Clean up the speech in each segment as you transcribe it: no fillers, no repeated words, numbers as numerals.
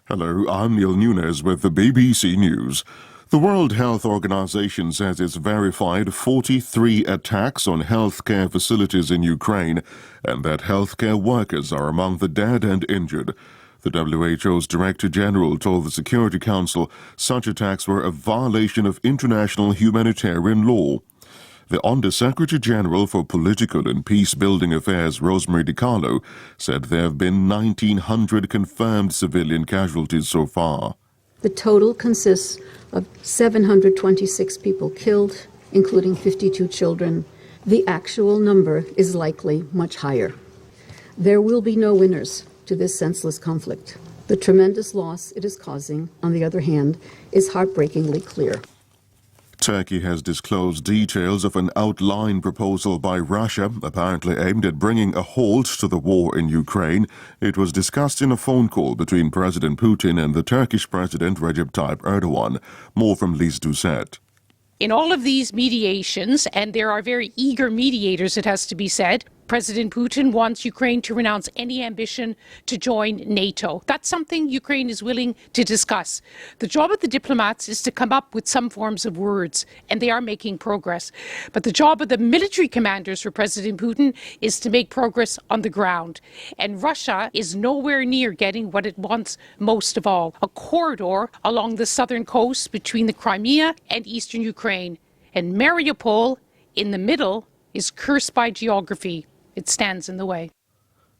Hello, I'm Neil Nunes with the BBC News. The World Health Organization says it's verified 43 attacks on healthcare facilities in Ukraine and that healthcare workers are among the dead and injured. The WHO's Director General told the Security Council such attacks were a violation of international humanitarian law. The Under-Secretary General for Political and Peace-Building Affairs, Rosemary DiCarlo, said there have been 1,900 confirmed civilian casualties so far. The total consists of 726 people killed, including 52 children. The actual number is likely much higher. There will be no winners to this senseless conflict. The tremendous loss it is causing, on the other hand, is heartbreakingly clear. Turkey has disclosed details of an outline proposal by Russia, apparently aimed at bringing a halt to the war in Ukraine. It was discussed in a phone call between President Putin and the Turkish President Recep Tayyip Erdogan. More from Lise Doucet. In all of these mediations, and there are very eager mediators, it has to be said, President Putin wants Ukraine to renounce any ambition to join NATO. That's something Ukraine is willing to discuss. The job of the diplomats is to come up with some forms of words, and they are making progress. But the job of the military commanders for President Putin is to make progress on the ground. And Russia is nowhere near getting what it wants most of all, a corridor along the southern coast between the Crimea and eastern Ukraine. And Mariupol, in the middle, is cursed by geography. It stands in the way.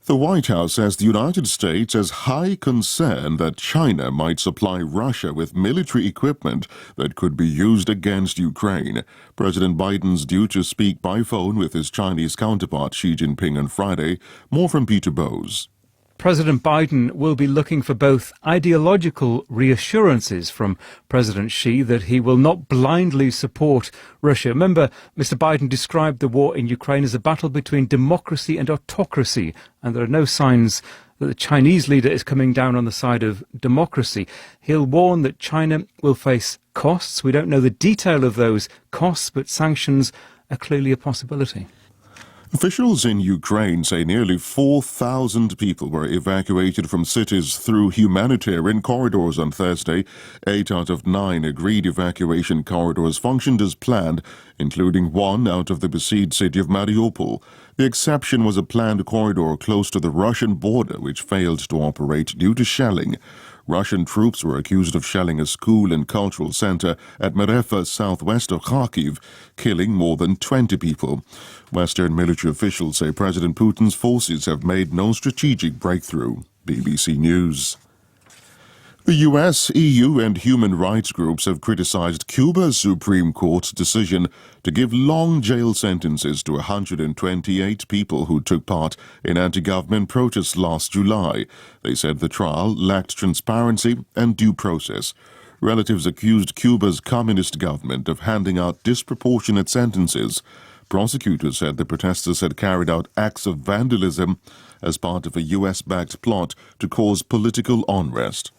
The White House says the United States has high concern that China might supply Russia with military equipment that could be used against Ukraine. President Biden's due to speak by phone with his Chinese counterpart Xi Jinping on Friday. More from Peter Bowes. President Biden will be looking for both ideological reassurances from President Xi that he will not blindly support Russia. Remember, Mr. Biden described the war in Ukraine as a battle between democracy and autocracy, and there are no signs that the Chinese leader is coming down on the side of democracy. He'll warn that China will face costs. We don't know the detail of those costs, but sanctions are clearly a possibility. Officials in Ukraine say nearly 4,000 people were evacuated from cities through humanitarian corridors on Thursday. 8 out of 9 agreed evacuation corridors functioned as planned, including one out of the besieged city of Mariupol. The exception was a planned corridor close to the Russian border, which failed to operate due to shelling. Russian troops were accused of shelling a school and cultural center at Merefa, southwest of Kharkiv, killing more than 20 people. Western military officials say President Putin's forces have made no strategic breakthrough. BBC News. The US, EU and human rights groups have criticized Cuba's Supreme Court's decision to give long jail sentences to 128 people who took part in anti-government protests last July. They said the trial lacked transparency and due process. Relatives accused Cuba's communist government of handing out disproportionate sentences. Prosecutors said the protesters had carried out acts of vandalism as part of a US-backed plot to cause political unrest.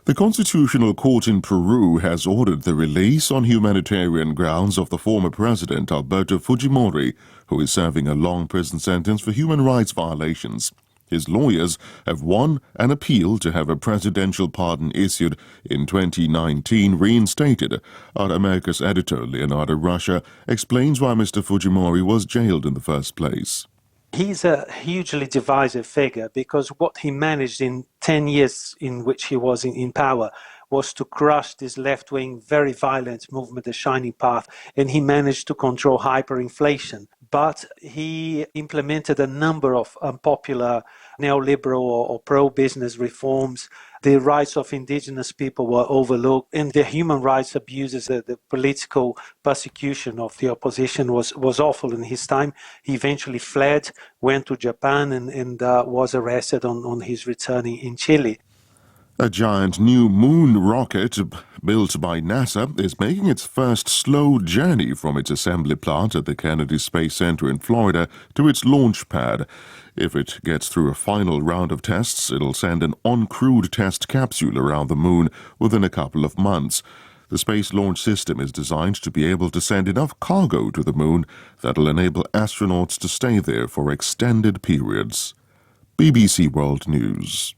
The Constitutional Court in Peru has ordered the release on humanitarian grounds of the former president Alberto Fujimori, who is serving a long prison sentence for human rights violations. His lawyers have won an appeal to have a presidential pardon issued in 2019 reinstated. Our America's editor, Leonardo Ruscia, explains why Mr. Fujimori was jailed in the first place. He's a hugely divisive figure because what he managed in 10 years in which he was in power was to crush this left-wing, very violent movement, the Shining Path, and he managed to control hyperinflation. But he implemented a number of unpopular neoliberal or pro-business reforms. The rights of indigenous people were overlooked, and the human rights abuses, the political persecution of the opposition was awful in his time. He eventually fled, went to Japan, and was arrested on his return in Chile. A giant new moon rocket built by NASA is making its first slow journey from its assembly plant at the Kennedy Space Center in Florida to its launch pad. If it gets through a final round of tests, it'll send an uncrewed test capsule around the moon within a couple of months. The Space Launch System is designed to be able to send enough cargo to the moon that'll enable astronauts to stay there for extended periods. BBC World News.